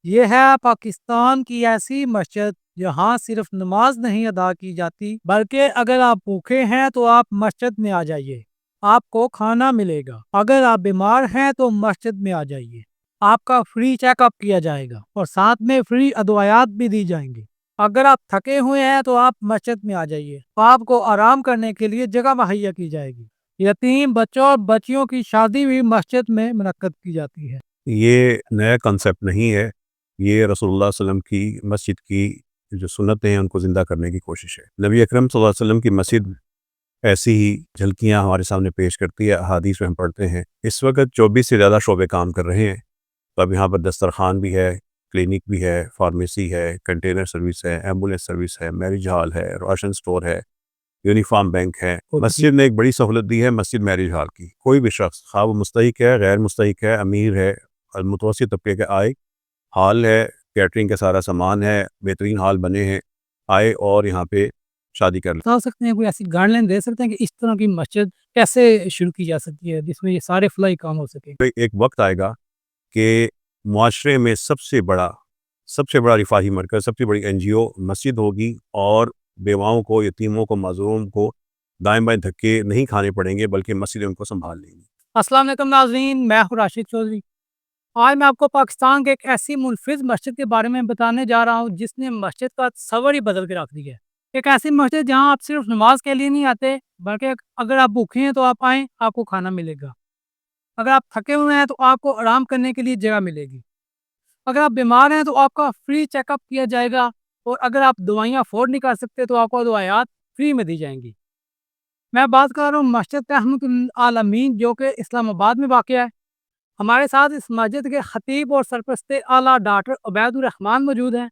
یہ ہے پاکستان کی ایسی مسجد جہاں صرف نماز نہیں ادا کی جاتی بلکہ اگر آپ بھوکے ہیں تو آپ مسجد میں آ جائیے، آپ کو کھانا ملے گا۔ اگر آپ بیمار ہیں تو مسجد میں آ جائیے، آپ کا فری چیک اپ کیا جائے گا اور ساتھ میں فری ادویات بھی دی جائیں گی۔ اگر آپ تھکے ہوئے ہیں تو آپ مسجد میں آ جائیے، آپ کو آرام کرنے کے لیے جگہ مہیا کی جائے گی۔ یتیم بچوں اور بچیوں کی شادی بھی مسجد میں منعقد کی جاتی ہے۔ یہ نیا کنسیپٹ نہیں ہے، یہ رسول اللہ صلی اللہ علیہ وسلم کی مسجد کی جو سنتیں ہیں ان کو زندہ کرنے کی کوشش ہے۔ نبی اکرم صلی اللہ علیہ وسلم کی مسجد ایسی ہی جھلکیاں ہمارے سامنے پیش کرتی ہے، احادیث میں ہم پڑھتے ہیں۔ اس وقت 24 سے زیادہ شعبے کام کر رہے ہیں۔ تو اب یہاں پر دسترخوان بھی ہے، کلینک بھی ہے، فارمیسی ہے، کنٹینر سروس ہے، ایمبولینس سروس ہے، میرج ہال ہے، راشن سٹور ہے، یونیفارم بینک ہے۔ مسجد نے ایک بڑی سہولت دی ہے، مسجد میرج ہال کی۔ کوئی بھی شخص خواہ وہ مستحق ہے، غیر مستحق ہے، امیر ہے، متوسط طبقے کے آئے، ہال ہے، کیٹرنگ کا سارا سامان ہے، بہترین ہال بنے ہیں، آئے اور یہاں پہ شادی کر لیں۔ بتا سکتے ہیں کوئی ایسی گائیڈ لائن دے سکتے ہیں کہ اس طرح کی مسجد کیسے شروع کی جا سکتی ہے جس میں یہ سارے فلاحی کام ہو سکے؟ ایک وقت آئے گا کہ معاشرے میں سب سے بڑا رفاہی مرکز، سب سے بڑی NGO مسجد ہوگی، اور بیواؤں کو، یتیموں کو، معذوروں کو دائیں بائیں دھکے نہیں کھانے پڑیں گے بلکہ مسجدیں ان کو سنبھال لیں گی۔ السلام علیکم ناظرین، میں ہوں راشد چودھری۔ آج میں آپ کو پاکستان کے ایک ایسی منفرد مسجد کے بارے میں بتانے جا رہا ہوں جس نے مسجد کا تصور ہی بدل کے رکھ دیا ہے۔ ایک ایسی مسجد جہاں آپ صرف نماز کے لیے نہیں آتے بلکہ اگر آپ بھوکے ہیں تو آپ آئیں، آپ کو کھانا ملے گا۔ اگر آپ تھکے ہوئے ہیں تو آپ کو آرام کرنے کے لیے جگہ ملے گی۔ اگر آپ بیمار ہیں تو آپ کا فری چیک اپ کیا جائے گا، اور اگر آپ دوائیاں افورڈ نہیں کر سکتے تو آپ کو دوائیات فری میں دی جائیں گی۔ میں بات کر رہا ہوں مسجد رحمت العالمین جو کہ اسلام آباد میں واقع ہے۔ ہمارے ساتھ اس مسجد کے خطیب اور سرپرست اعلیٰ ڈاکٹر عبید الرحمان موجود ہیں۔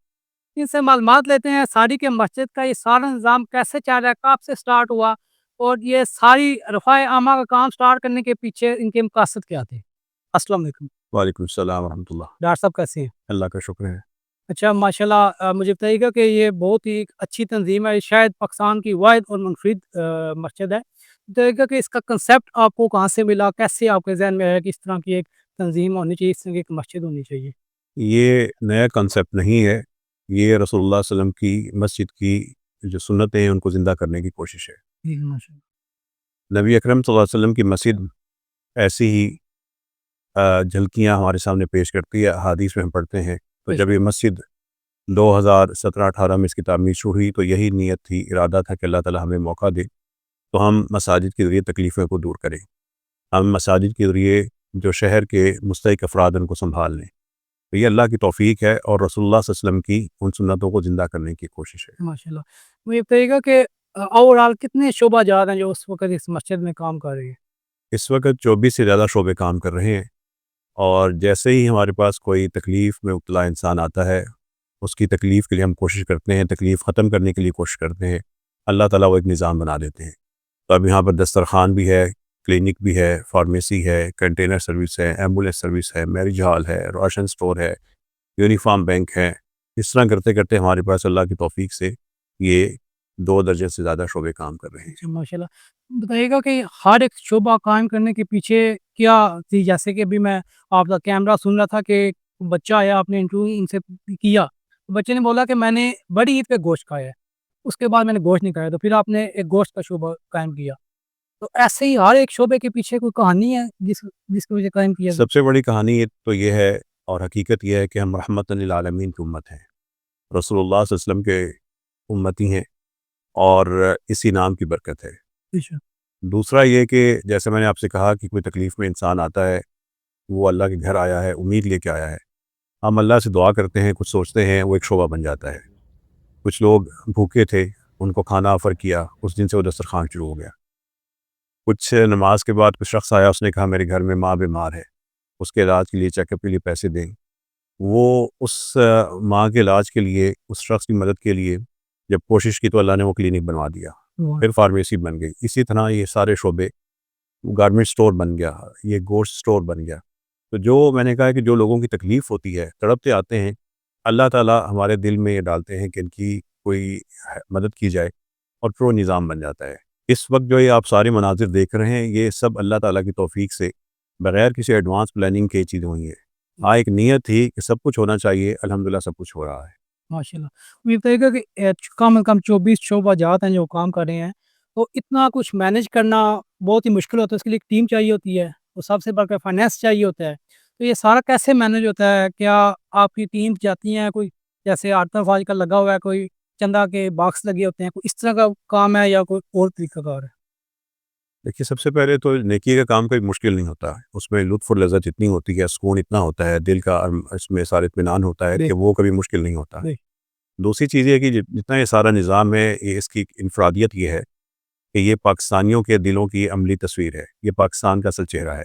ان سے معلومات لیتے ہیں ساری کے مسجد کا یہ سارا نظام کیسے چل رہا ہے، کب سے سٹارٹ ہوا، اور یہ ساری رفاع عامہ کا کام سٹارٹ کرنے کے پیچھے ان کے مقاصد کیا تھے۔ السلام علیکم وعلیکم السلام ورحمۃ اللہ۔ ڈاکٹر صاحب، کیسے ہیں؟ اللہ کا شکر ہے۔ اچھا، ماشاءاللہ، مجھے بتائیے گا کہ یہ بہت ہی اچھی تنظیم ہے، شاید پاکستان کی واحد اور منفرد مسجد ہے۔ بتائیے گا کہ اس کا کنسیپٹ آپ کو کہاں سے ملا، کیسے آپ کے ذہن میں ہے کہ اس طرح کی ایک تنظیم ہونی چاہیے، اس طرح کی ایک مسجد ہونی چاہیے؟ یہ نیا کنسیپٹ نہیں ہے، یہ رسول اللہ صلی اللہ علیہ وسلم کی مسجد کی جو سنتیں ہیں ان کو زندہ کرنے کی کوشش ہے۔ جی، ماشاءاللہ۔ نبی اکرم صلی اللہ علیہ وسلم کی مسجد ایسی ہی جھلکیاں ہمارے سامنے پیش کرتی ہے، احادیث میں ہم پڑھتے ہیں۔ تو جب یہ مسجد 2017-18 میں اس کی تعمیر شروع ہوئی تو یہی نیت تھی، ارادہ تھا کہ اللہ تعالی ہمیں موقع دے تو ہم مساجد کے ذریعے تکلیفوں کو دور کریں، ہم مساجد کے ذریعے جو شہر کے مستحق افراد ان کو سنبھال لیں۔ تو یہ اللہ کی توفیق ہے اور رسول اللہ صلی اللہ علیہ وسلم کی ان سنتوں کو زندہ کرنے کی کوشش ہے۔ ماشاءاللہ، مجھے بتائیے گا کہ اوور آل کتنے شعبہ جات ہیں جو اس وقت اس مسجد میں کام کر رہے ہیں؟ اس وقت 24 سے زیادہ شعبے کام کر رہے ہیں، اور جیسے ہی ہمارے پاس کوئی تکلیف میں مبتلا انسان آتا ہے، اس کی تکلیف کے لیے ہم کوشش کرتے ہیں، تکلیف ختم کرنے کے لیے کوشش کرتے ہیں، اللہ تعالیٰ وہ ایک نظام بنا دیتے ہیں۔ تو اب یہاں پر دسترخوان بھی ہے، کلینک بھی ہے، فارمیسی ہے، کنٹینر سروس ہے، ایمبولینس سروس ہے، میرج ہال ہے، راشن سٹور ہے، یونیفارم بینک ہے۔ اس طرح کرتے کرتے ہمارے پاس اللہ کی توفیق سے یہ 2 درجن سے زیادہ شعبے کام کر رہے ہیں۔ ماشاءاللہ، بتائیے گا کہ ہر ایک شعبہ قائم کرنے کے پیچھے کیا تھی؟ جیسے کہ ابھی میں آپ کا کیمرہ سن رہا تھا کہ بچہ آیا، آپ نے انٹرویو ان سے کیا، بچے نے بولا کہ میں نے بڑی عید پہ گوشت کھایا ہے، اس کے بعد میں نے گوشت نہیں کھایا، تو پھر آپ نے ایک گوشت کا شعبہ قائم کیا۔ تو ایسے ہی ہر ایک شعبے کے پیچھے کوئی کہانی ہے جس کی وجہ سے قائم کیا؟ سب سے بڑی کہانی تو یہ ہے اور حقیقت یہ ہے کہ ہم رحمت للعالمین کی امت ہیں، رسول اللہ صلی اللہ علیہ وسلم کے امتی ہیں، اور اسی نام کی برکت ہے۔ دوسرا یہ کہ جیسے میں نے آپ سے کہا کہ کوئی تکلیف میں انسان آتا ہے، وہ اللہ کے گھر آیا ہے، امید لے کے آیا ہے، ہم اللہ سے دعا کرتے ہیں، کچھ سوچتے ہیں، وہ ایک شعبہ بن جاتا ہے۔ کچھ لوگ بھوکے تھے، ان کو کھانا آفر کیا، اس دن سے وہ دسترخوان شروع ہو گیا۔ کچھ نماز کے بعد کچھ شخص آیا، اس نے کہا میرے گھر میں ماں بیمار ہے، اس کے علاج کے لیے، چیک اپ کے لیے پیسے دیں۔ وہ اس ماں کے علاج کے لیے، اس شخص کی مدد کے لیے جب کوشش کی تو اللہ نے وہ کلینک بنوا دیا، پھر فارمیسی بن گئی۔ اسی طرح یہ سارے شعبے، گارمنٹ سٹور بن گیا، یہ گوشت سٹور بن گیا۔ تو جو میں نے کہا کہ جو لوگوں کی تکلیف ہوتی ہے، تڑپتے آتے ہیں، اللہ تعالیٰ ہمارے دل میں یہ ڈالتے ہیں کہ ان کی کوئی مدد کی جائے، اور پھر وہ نظام بن جاتا ہے۔ اس وقت جو یہ آپ سارے مناظر دیکھ رہے ہیں، یہ سب اللہ تعالیٰ کی توفیق سے بغیر کسی ایڈوانس پلاننگ کے چیزیں ہوئی ہیں۔ ہاں ایک نیت تھی کہ سب کچھ ہونا چاہیے، الحمدللہ سب کچھ ہو رہا ہے۔ ماشاء اللہ۔ مجھے بتائیے گا کہ کم از کم 24 شعبہ جات ہیں جو کام کر رہے ہیں، تو اتنا کچھ مینیج کرنا بہت ہی مشکل ہوتا ہے، اس کے لیے ایک ٹیم چاہیے ہوتی ہے، اور سب سے بڑھ کر فائنینس چاہیے ہوتا ہے، تو یہ سارا کیسے مینیج ہوتا ہے؟ کیا آپ کی ٹیم جاتی ہیں، کوئی جیسے ہر طرف آج کل لگا ہوا ہے، کوئی چندہ کے باکس لگے ہوتے ہیں، کوئی اس طرح کا کام ہے یا کوئی اور طریقہ کار ہے؟ دیکھیے سب سے پہلے تو نیکی کا کام کوئی مشکل نہیں ہوتا ہے، اس میں لطف اور لذت اتنی ہوتی ہے، سکون اتنا ہوتا ہے، دل کا اس میں سارا اطمینان ہوتا ہے جی کہ وہ کبھی مشکل نہیں ہوتا۔ جی دوسری چیز یہ ہے کہ جتنا یہ سارا نظام ہے، یہ اس کی انفرادیت یہ ہے کہ یہ پاکستانیوں کے دلوں کی عملی تصویر ہے، یہ پاکستان کا اصل چہرہ ہے،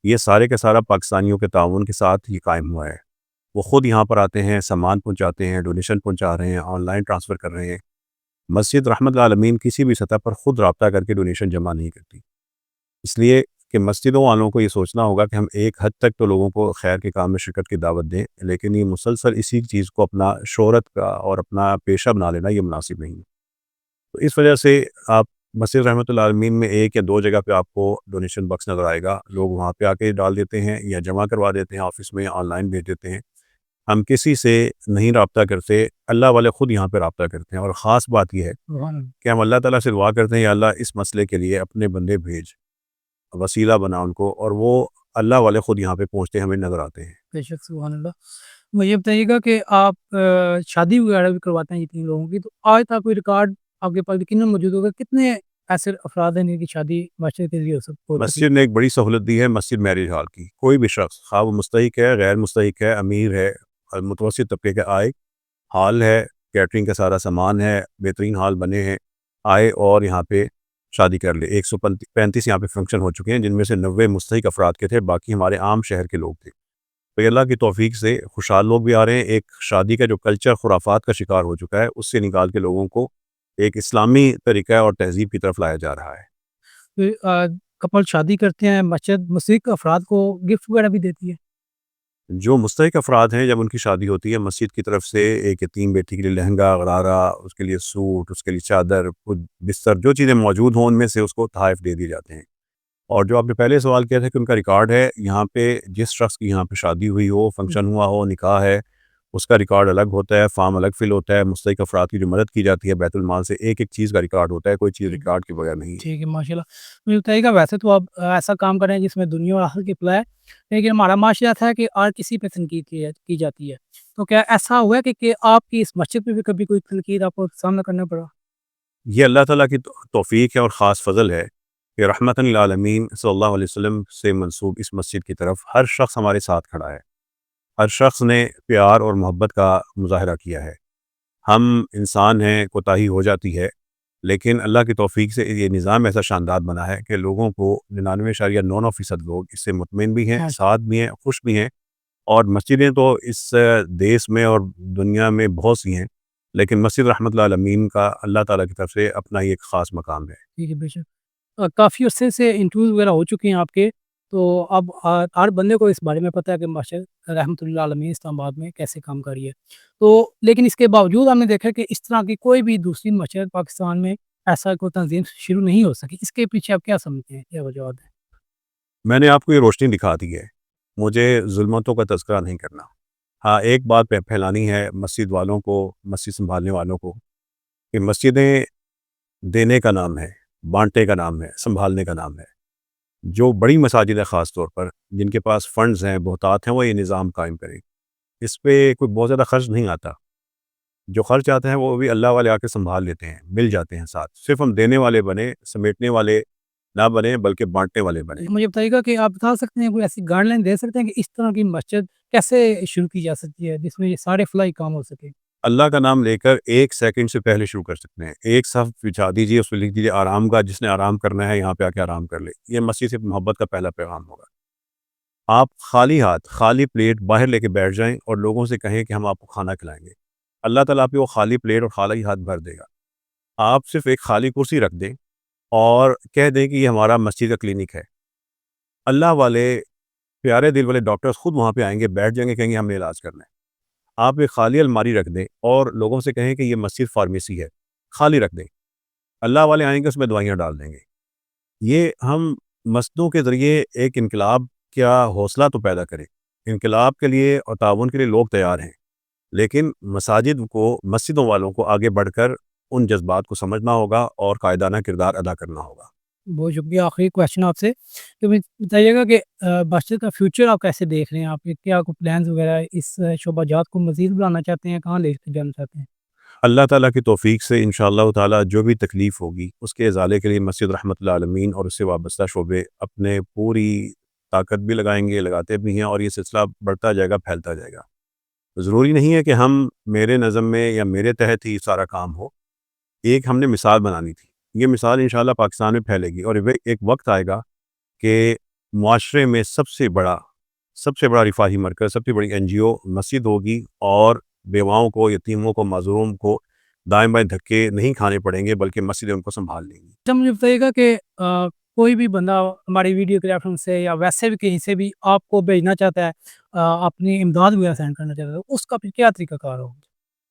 یہ سارے کا سارا پاکستانیوں کے تعاون کے ساتھ یہ قائم ہوا ہے۔ وہ خود یہاں پر آتے ہیں، سامان پہنچاتے ہیں، ڈونیشن پہنچا رہے ہیں، آن لائن ٹرانسفر کر رہے ہیں۔ مسجد رحمت العالمین کسی بھی سطح پر خود رابطہ کر کے ڈونیشن جمع نہیں کرتی، اس لیے کہ مسجدوں والوں کو یہ سوچنا ہوگا کہ ہم ایک حد تک تو لوگوں کو خیر کے کام میں شرکت کی دعوت دیں، لیکن یہ مسلسل اسی چیز کو اپنا شہرت کا اور اپنا پیشہ بنا لینا یہ مناسب نہیں ہے۔ تو اس وجہ سے آپ مسجد رحمت العالمین میں ایک یا دو جگہ پہ آپ کو ڈونیشن باکس نظر آئے گا، لوگ وہاں پہ آ کے ڈال دیتے ہیں یا جمع کروا دیتے ہیں آفس میں، آن لائن بھیج دیتے ہیں۔ ہم کسی سے نہیں رابطہ کرتے، اللہ والے خود یہاں پہ رابطہ کرتے ہیں، اور خاص بات یہ ہے سبحان اللہ۔ کہ ہم اللہ تعالیٰ سے دعا کرتے ہیں یا اللہ اس مسئلے کے لیے اپنے بندے بھیج، وسیلہ بنا ان کو، اور وہ اللہ والے خود یہاں پہ پہنچتے ہمیں نظر آتے ہیں۔ بے شک سبحان اللہ۔ مجھے بتائیے گا کہ آپ شادی وغیرہ بھی کرواتے ہیں جتنے لوگوں کی، تو آج تک کوئی ریکارڈ آپ کے پاس یقیناً موجود ہوگا، کتنے ایسے افراد ہیں جن کی شادی مسجد کے ذریعے ہو سکی؟ مسجد نے ایک بڑی سہولت دی ہے، مسجد میرج ہال کی، کوئی بھی شخص خواہ وہ مستحق ہے، غیر مستحق ہے، امیر ہے، متوسط طبقے کا آئے، ہال ہے، کیٹرنگ کا سارا سامان ہے، بہترین ہال بنے ہیں، آئے اور یہاں پہ شادی کر لے۔ 135 یہاں پہ فنکشن ہو چکے ہیں، جن میں سے 90 مستحق افراد کے تھے، باقی ہمارے عام شہر کے لوگ تھے۔ تو یہ اللہ کی توفیق سے خوشحال لوگ بھی آ رہے ہیں، ایک شادی کا جو کلچر خرافات کا شکار ہو چکا ہے اس سے نکال کے لوگوں کو ایک اسلامی طریقہ اور تہذیب کی طرف لایا جا رہا ہے۔ کپل شادی کرتے ہیں، مسجد مستحق افراد کو گفٹ وغیرہ بھی دیتی ہے؟ جو مستحق افراد ہیں جب ان کی شادی ہوتی ہے، مسجد کی طرف سے ایک یتیم بیٹی کے لیے لہنگا، غرارہ، اس کے لیے سوٹ، اس کے لیے چادر، خود بستر، جو چیزیں موجود ہوں ان میں سے اس کو تحائف دے دیے جاتے ہیں۔ اور جو آپ نے پہلے سوال کیا تھا کہ ان کا ریکارڈ ہے، یہاں پہ جس شخص کی یہاں پہ شادی ہوئی ہو، فنکشن ہوا ہو، نکاح ہے، اس کا ریکارڈ الگ ہوتا ہے، فارم الگ فل ہوتا ہے، مستحق افراد کی جو مدد کی جاتی ہے بیت المال سے ایک ایک چیز کا ریکارڈ ہوتا ہے، کوئی چیز ریکارڈ کے بغیر نہیں ہے۔ ٹھیک ہے، ماشاء اللہ۔ مجھے بتائیے گا، ویسے تو آپ ایسا کام کر رہے ہیں جس میں دنیا اور آخرت کی فلاح ہے، لیکن ہمارا معاشرہ ایسا ہے کہ ہر کسی پہ تنقید کی جاتی ہے، تو کیا ایسا ہوا ہے کہ آپ کی اس مسجد پہ بھی کبھی کوئی تنقید آپ کو سامنا کرنا پڑا؟ یہ اللہ تعالیٰ کی توفیق ہے اور خاص فضل ہے کہ رحمت للعالمین صلی اللہ علیہ وسلم سے منسوب اس مسجد کی طرف ہر شخص ہمارے ساتھ کھڑا ہے، ہر شخص نے پیار اور محبت کا مظاہرہ کیا ہے۔ ہم انسان ہیں، کوتاہی ہو جاتی ہے، لیکن اللہ کی توفیق سے یہ نظام ایسا شاندار بنا ہے کہ لوگوں کو 99.99% لوگ اس سے مطمئن بھی ہیں، ساتھ بھی ہیں، خوش بھی ہیں۔ اور مسجدیں تو اس دیش میں اور دنیا میں بہت سی ہیں، لیکن مسجد رحمت العالمین کا اللہ تعالیٰ کی طرف سے اپنا ہی ایک خاص مقام ہے۔ ٹھیک ہے، بے شک۔ کافی عرصے سے انٹرویوز وغیرہ ہو چکے ہیں آپ کے، تو اب ہر بندے کو اس بارے میں پتہ ہے کہ مسجد رحمت اللہ عالمین اسلام آباد میں کیسے کام کر رہی ہے، تو لیکن اس کے باوجود ہم نے دیکھا کہ اس طرح کی کوئی بھی دوسری مسجد پاکستان میں ایسا کوئی تنظیم شروع نہیں ہو سکی، اس کے پیچھے آپ کیا سمجھتے ہیں، کیا وجوہات ہیں؟ میں نے آپ کو یہ روشنی دکھا دی ہے، مجھے ظلمتوں کا تذکرہ نہیں کرنا۔ ہاں ایک بات پھیلانی ہے مسجد والوں کو، مسجد سنبھالنے والوں کو، کہ مسجدیں دینے کا نام ہے، بانٹنے کا نام ہے، سنبھالنے کا نام ہے۔ جو بڑی مساجد ہیں خاص طور پر جن کے پاس فنڈز ہیں، بہتات ہیں، وہ یہ نظام قائم کریں، اس پہ کوئی بہت زیادہ خرچ نہیں آتا۔ جو خرچ آتے ہیں وہ بھی اللہ والے آ کے سنبھال لیتے ہیں، مل جاتے ہیں ساتھ۔ صرف ہم دینے والے بنے، سمیٹنے والے نہ بنے بلکہ بانٹنے والے بنے۔ مجھے بتائیے گا کہ آپ بتا سکتے ہیں، کوئی ایسی گائیڈ لائن دے سکتے ہیں کہ اس طرح کی مسجد کیسے شروع کی جا سکتی ہے جس میں یہ سارے فلاحی کام ہو سکے؟ اللہ کا نام لے کر 1 سیکنڈ سے پہلے شروع کر سکتے ہیں، ایک صف بچھا دیجیے، اس پہ لکھ دیجیے آرام کا، جس نے آرام کرنا ہے یہاں پہ آ کے آرام کر لے۔ یہ مسجد سے محبت کا پہلا پیغام ہوگا۔ آپ خالی ہاتھ، خالی پلیٹ باہر لے کے بیٹھ جائیں اور لوگوں سے کہیں کہ ہم آپ کو کھانا کھلائیں گے، اللہ تعالیٰ آپ کو وہ خالی پلیٹ اور خالی ہاتھ بھر دے گا۔ آپ صرف ایک خالی کرسی رکھ دیں اور کہہ دیں کہ یہ ہمارا مسجد کا کلینک ہے، اللہ والے پیارے دل والے ڈاکٹرز خود وہاں پہ آئیں گے، بیٹھ جائیں گے، کہیں گے ہم نے علاج کرنا ہے۔ آپ ایک خالی الماری رکھ دیں اور لوگوں سے کہیں کہ یہ مسجد فارمیسی ہے، خالی رکھ دیں، اللہ والے آئیں گے، اس میں دوائیاں ڈال دیں گے۔ یہ ہم مسجدوں کے ذریعے ایک انقلاب کیا حوصلہ تو پیدا کریں انقلاب کے لیے اور تعاون کے لیے لوگ تیار ہیں، لیکن مسجدوں والوں کو آگے بڑھ کر ان جذبات کو سمجھنا ہوگا اور قائدانہ کردار ادا کرنا ہوگا۔ بہت شکریہ۔ آخری کویشچن آپ سے کہ بتائیے گا کہ مسجد کا فیوچر آپ کیسے دیکھ رہے ہیں؟ آپ کے کیا کوئی پلانز وغیرہ اس شعبہ جات کو مزید بڑھانا چاہتے ہیں؟ کہاں لے کے جانا چاہتے ہیں؟ اللہ تعالیٰ کی توفیق سے انشاءاللہ تعالیٰ جو بھی تکلیف ہوگی اس کے ازالے کے لیے مسجد رحمت العالمین اور اس سے وابستہ شعبے اپنے پوری طاقت بھی لگائیں گے، لگاتے بھی ہیں، اور یہ سلسلہ بڑھتا جائے گا، پھیلتا جائے گا۔ ضروری نہیں ہے کہ میرے نظم میں یا میرے تحت ہی سارا کام ہو، ایک ہم نے مثال بنانی تھی، یہ مثال انشاءاللہ پاکستان میں پھیلے گی، اور ایک وقت آئے گا کہ معاشرے میں سب سے بڑا رفاہی مرکز، سب سے بڑی NGO مسجد ہوگی، اور بیواؤں کو، یتیموں کو، معذوروں کو دائیں بائیں دھکے نہیں کھانے پڑیں گے، بلکہ مسجدیں ان کو سنبھال لیں گی۔ اچھا، مجھے بتائیے گا کہ کوئی بھی بندہ ہماری ویڈیو کے ریفرنس سے یا ویسے بھی کہیں سے بھی آپ کو بھیجنا چاہتا ہے، اپنی امداد وغیرہ سینڈ کرنا چاہتا ہے، اس کا پھر کیا طریقہ کار ہوگا؟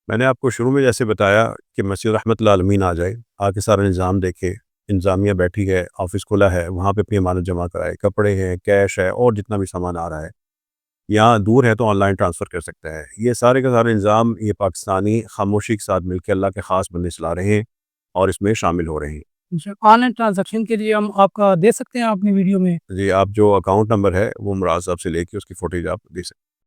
میں نے آپ کو شروع میں جیسے بتایا کہ مسجد رحمت العالمین آ جائے، آ کے سارا نظام دیکھے، انتظامیہ بیٹھی ہے، آفس کھلا ہے، وہاں پہ اپنی امانت جمع کرائے، کپڑے ہیں، کیش ہے، اور جتنا بھی سامان آ رہا ہے، یا دور ہے تو آن لائن ٹرانسفر کر سکتا ہے۔ یہ سارے کا سارے نظام یہ پاکستانی خاموشی کے ساتھ مل کے اللہ کے خاص بندے چلا رہے ہیں اور اس میں شامل ہو رہے ہیں۔ آن لائن ٹرانزیکشن کے لیے ہم آپ کا دے سکتے ہیں اپنی ویڈیو میں؟ جی، آپ جو اکاؤنٹ نمبر ہے وہ مراز صاحب سے لے کے اس کی فوٹیج آپ دے سکتے ہیں۔